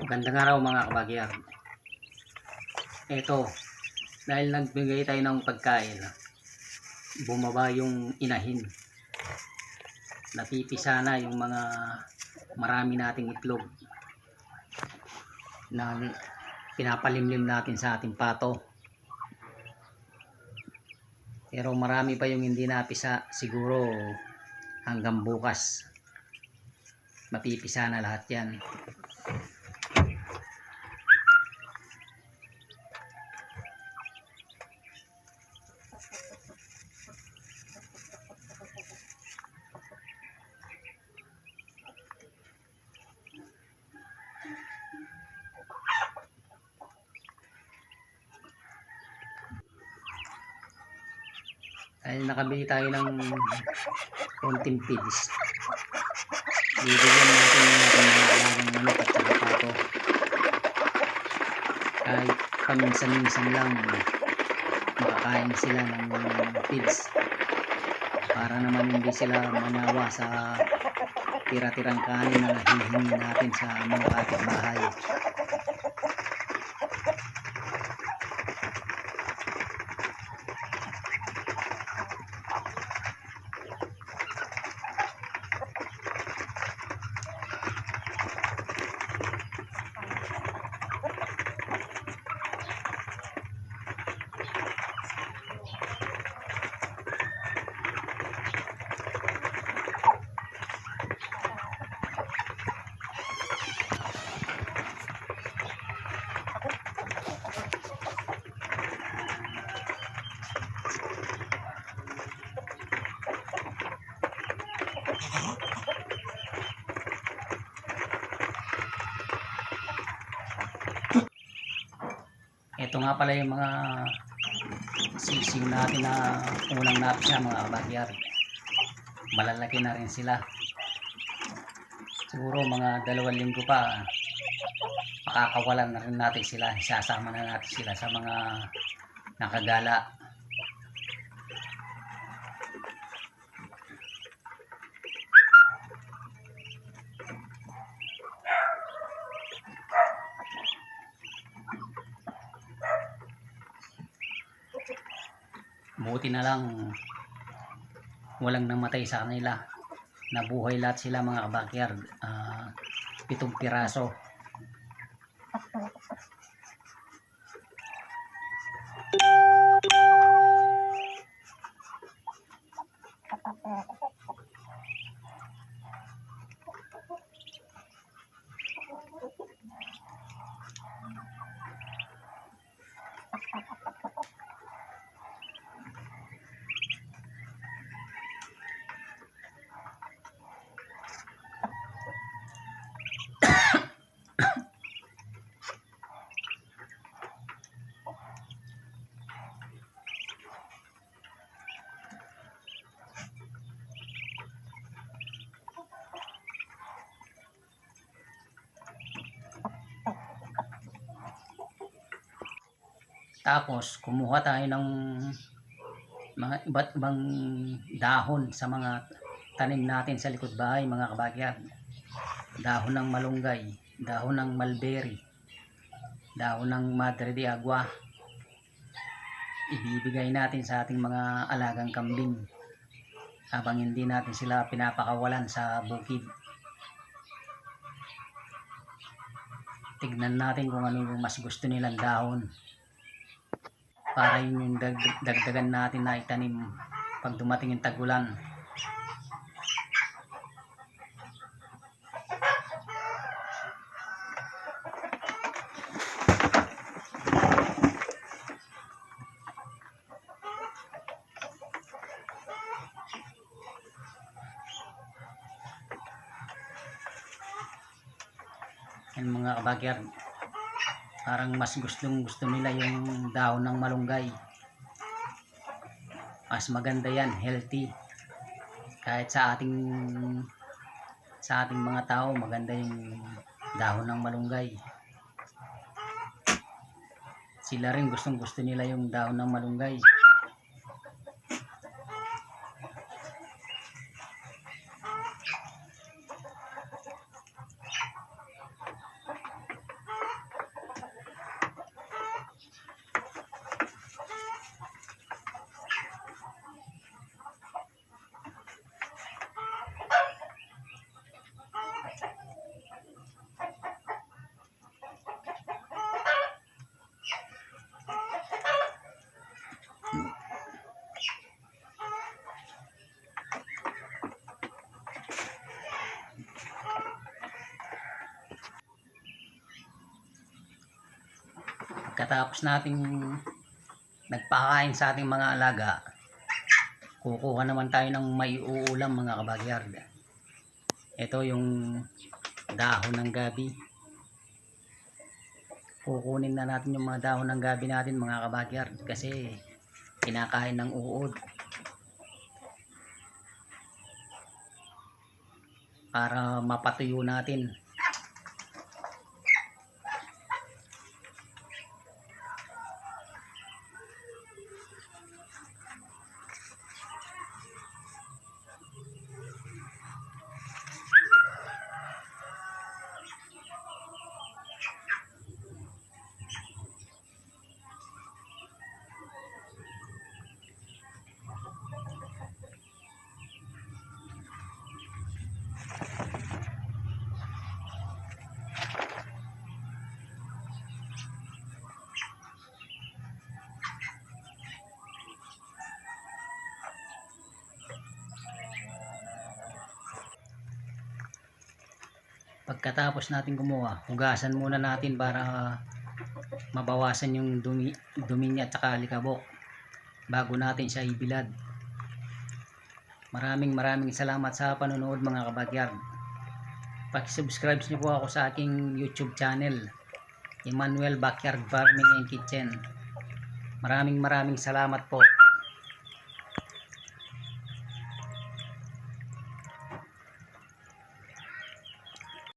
Magandang araw mga kabagyar. Ito, dahil nagbigay tayo ng pagkain, bumaba yung inahin. Napipisa na yung mga marami nating itlog na pinapalimlim natin sa ating pato. Pero marami pa yung hindi napisa, siguro hanggang bukas mapipisa na lahat yan. Dahil nakabili tayo ng konting feeds, bibigyan natin yung mga alagang manok at saka pato. Kahit paminsan-minsan lang makakain sila ng feeds para naman hindi sila manawa sa tira-tirang kanin na hihingi natin sa mga kapitbahay. Ito nga pala yung mga sisig natin na unang napisa mga kabagyar. Malalaki na rin sila. Siguro mga 2 linggo pa makakawalan na rin natin sila. Isasama na natin sila sa mga nakagala. Buti na lang walang namatay sa kanila, nabuhay lahat sila mga kabakyar. 7 piraso. Tapos kumuha tayo ng mga iba't ibang dahon sa mga tanim natin sa likod bahay mga kabagyar. Dahon ng malunggay, dahon ng mulberry, dahon ng madre de agua. Ibibigay natin sa ating mga alagang kambing habang hindi natin sila pinapakawalan sa bukid. Tignan natin kung ano yung mas gusto nilang dahon para yun yung dagdagan natin na itanim pag dumating yung tag-ulan. Yan mga kabagyar, parang mas gusto nila yung dahon ng malunggay. Mas maganda yan, healthy. Kahit sa ating mga tao, maganda yung dahon ng malunggay. Sila rin gusto nila yung dahon ng malunggay. Pagkatapos nating nagpakain sa ating mga alaga, kukuha naman tayo ng may uulam mga kabagyard. Ito yung dahon ng gabi. Kukunin na natin yung mga dahon ng gabi natin mga kabagyard kasi kinakain ng uod. Para mapatuyo natin. Pagkatapos natin kumuha, hugasan muna natin para mabawasan yung dumi niya at saka alikabok bago natin siya ibilad. Maraming salamat sa panonood mga kabagyard. Paki-subscribe niyo po ako sa aking YouTube channel, Emmanuel Backyard Farming and Kitchen. Maraming salamat po.